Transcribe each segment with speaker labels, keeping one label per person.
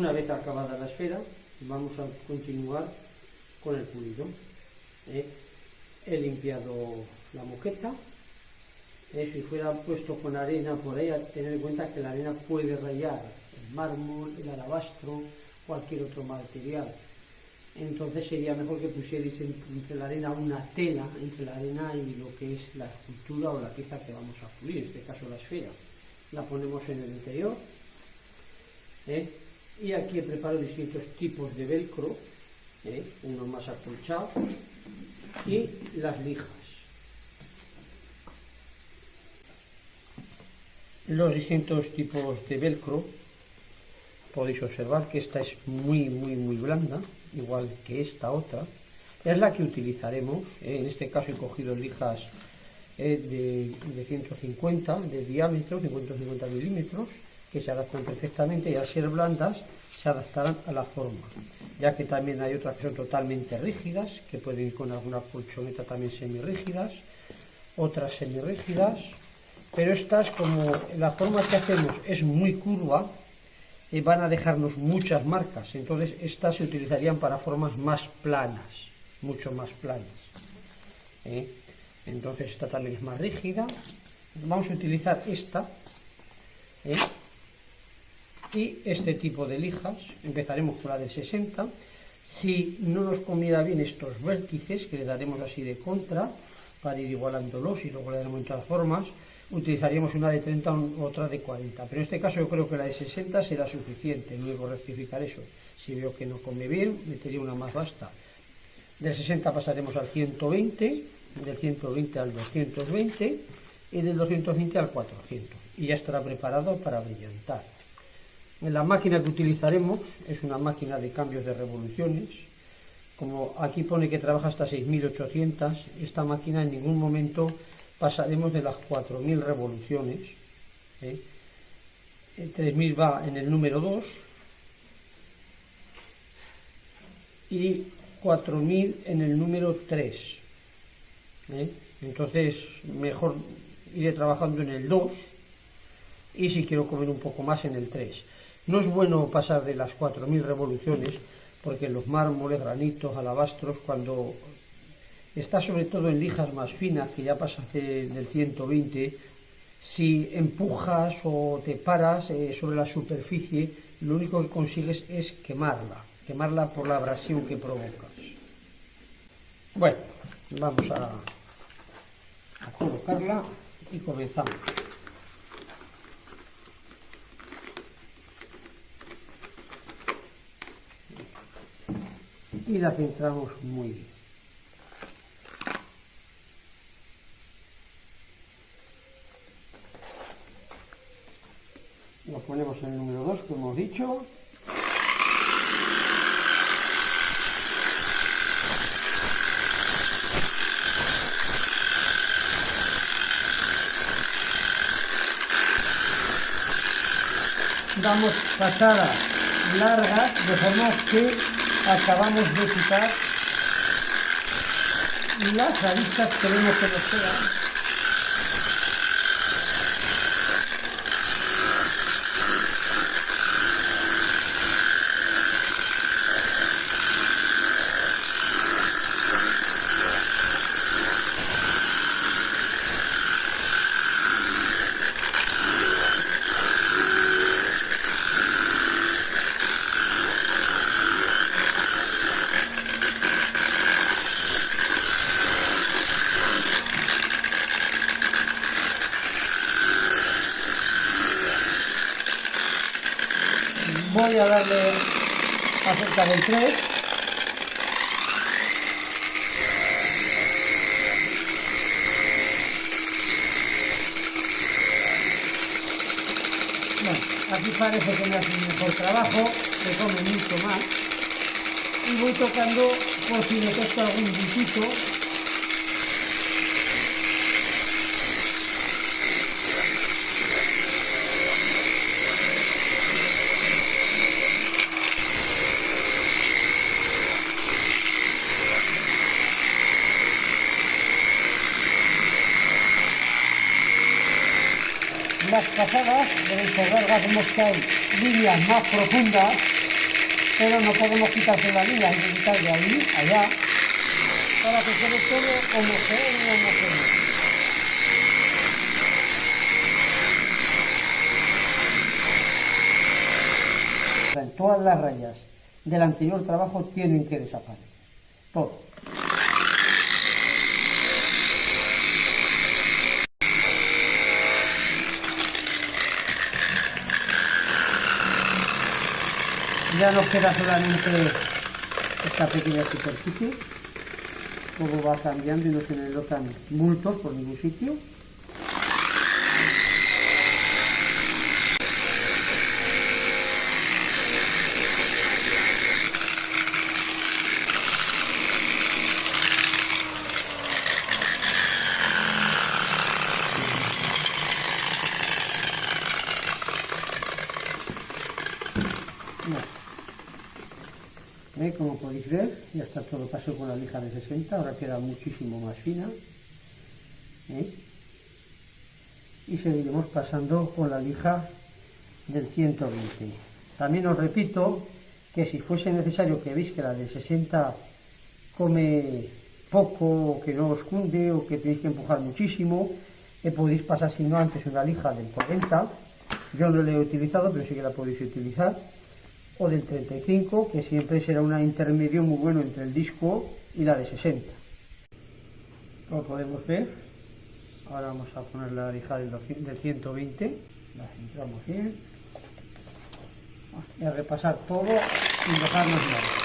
Speaker 1: Una vez acabada la esfera, vamos a continuar con el pulido. He limpiado la moqueta. Si fuera puesto con arena por ahí, tener en cuenta que la arena puede rayar el mármol, el alabastro, cualquier otro material. Entonces sería mejor que pusierais entre la arena una tela, entre la arena y lo que es la escultura o la pieza que vamos a pulir, en este caso la esfera. La ponemos en el interior. Y aquí he preparado distintos tipos de velcro, uno más acolchado, y las lijas. Los distintos tipos de velcro, podéis observar que esta es muy blanda, igual que esta otra. Es la que utilizaremos. En este caso he cogido lijas de 150 de diámetro, 150 milímetros, que se adaptan perfectamente y al ser blandas se adaptarán a la forma, ya que también hay otras que son totalmente rígidas, que pueden ir con alguna colchoneta también semirrígidas, otras semirrígidas, pero estas, como la forma que hacemos es muy curva, van a dejarnos muchas marcas. Entonces estas se utilizarían para formas más planas, mucho más planas. Entonces esta también es más rígida. Vamos a utilizar esta y este tipo de lijas. Empezaremos por la del 60. Si no nos comiera bien estos vértices, que le daremos así de contra para ir igualándolos, y luego le daremos muchas formas, utilizaríamos una de 30 o otra de 40, pero en este caso yo creo que la de 60 será suficiente. Luego rectificar eso. Si veo que no come bien, metería una más vasta. Del 60 pasaremos al 120, del 120 al 220 y del 220 al 400, y ya estará preparado para brillantar. La máquina que utilizaremos es una máquina de cambios de revoluciones. Como aquí pone que trabaja hasta 6800, esta máquina en ningún momento pasaremos de las 4000 revoluciones. 3000 va en el número 2 y 4000 en el número 3. Entonces mejor iré trabajando en el 2, y si quiero comer un poco más en el 3. No es bueno pasar de las 4000 revoluciones, porque los mármoles, granitos, alabastros, cuando está sobre todo en lijas más finas, que ya pasas del 120, si empujas o te paras sobre la superficie, lo único que consigues es quemarla por la abrasión que provocas. Bueno, vamos a colocarla y comenzamos. Y la centramos muy bien. Lo ponemos en el número 2, como hemos dicho. Damos pasadas largas, de forma que acabamos de quitar las aristas que vemos que nos quedan. Voy a darle acerca del 3. Bueno, aquí parece que me hace un mejor trabajo, se come mucho más. Y voy tocando por si detecto algún bichito. Las pasadas deben cerrar, hacemos que hay líneas más profundas pero no podemos quitarse la línea, hay que quitar de ahí a allá para que quede todo homogéneo. Todas las rayas del anterior trabajo tienen que desaparecer, todo. Ya nos queda solamente esta pequeña superficie, todo va cambiando y no se le notan bultos por ningún sitio. Como podéis ver, ya está todo pasado con la lija de 60, ahora queda muchísimo más fina. Y seguiremos pasando con la lija del 120. También os repito que si fuese necesario que veis que la de 60 come poco, o que no os cunde, o que tenéis que empujar muchísimo, podéis pasar si no antes una lija del 40, yo no la he utilizado, pero sí que la podéis utilizar, o del 35, que siempre será un intermedio muy bueno entre el disco y la de 60. Como podemos ver, ahora vamos a poner la lija del 120, la centramos bien, y a repasar todo sin dejarnos nada.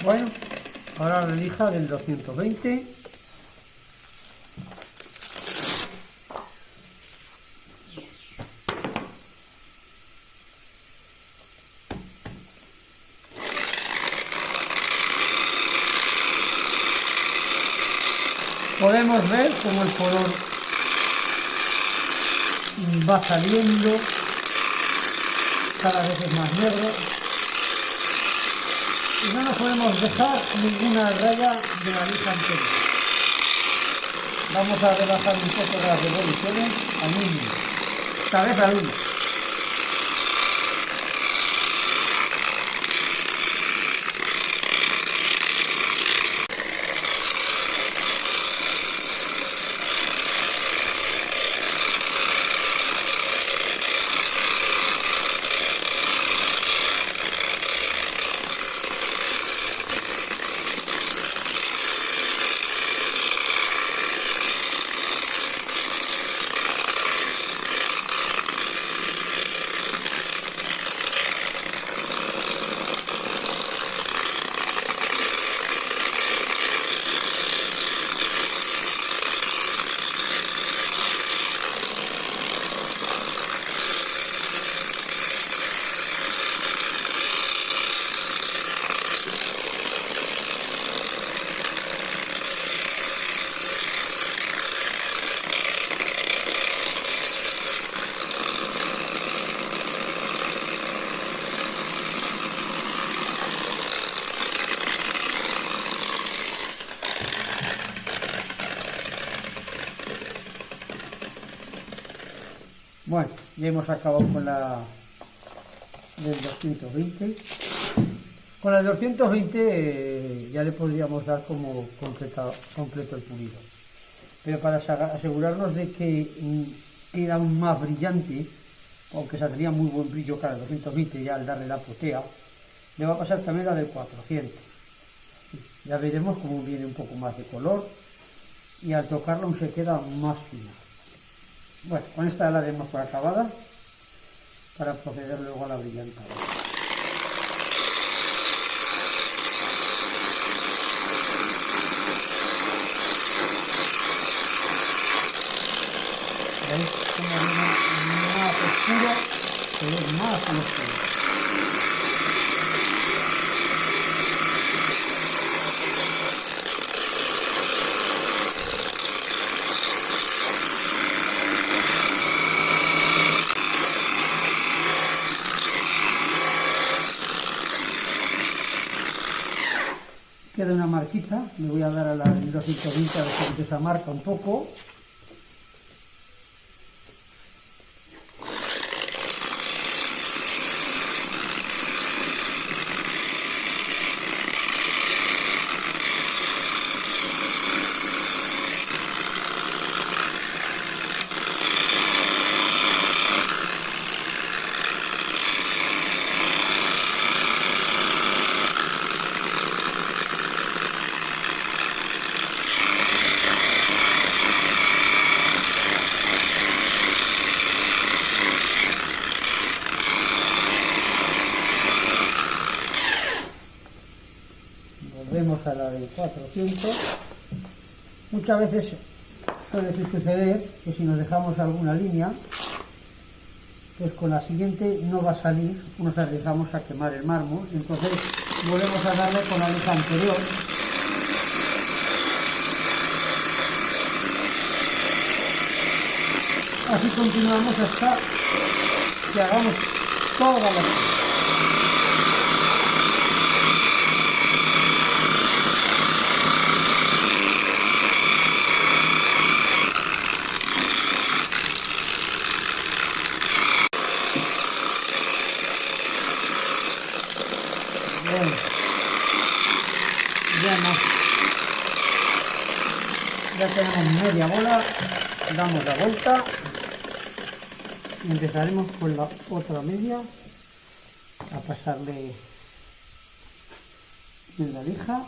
Speaker 1: Bueno, ahora la lija del 220. Podemos ver cómo el color va saliendo, cada vez es más negro. Y no nos podemos dejar ninguna raya de la lija anterior. Vamos a rebajar un poco las revoluciones al mínimo. Esta vez al 1. Bueno, ya hemos acabado con la del 220. Con la del 220 ya le podríamos dar como completo el pulido. Pero para asegurarnos de que era aún más brillante, aunque saldría muy buen brillo cada 220 ya al darle la potea, le va a pasar también la del 400. Ya veremos cómo viene un poco más de color y al tocarlo aún se queda más fina. Bueno, con esta la demos por acabada para proceder luego a la brillantada. ¿Veis cómo viene más oscuro? Se ve más oscuro. queda una marquita, me voy a dar a la 1220 a ver si esa marca un poco. Volvemos a la de 400. Muchas veces suele suceder que si nos dejamos alguna línea, pues con la siguiente no va a salir, nos arriesgamos a quemar el mármol, entonces volvemos a darle con la lija anterior. Así continuamos hasta que hagamos toda la línea. Bueno, ya tenemos media bola, damos la vuelta y empezaremos con la otra media a pasarle en la lija.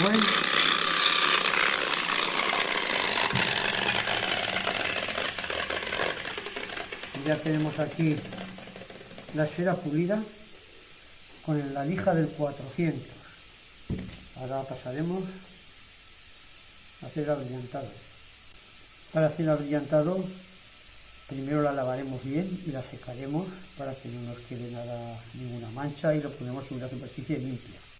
Speaker 1: Bueno, ya tenemos aquí la esfera pulida con la lija del 400. Ahora pasaremos a hacer abrillantado. Para hacer abrillantado, primero la lavaremos bien y la secaremos para que no nos quede nada, ninguna mancha, y lo ponemos en una superficie limpia.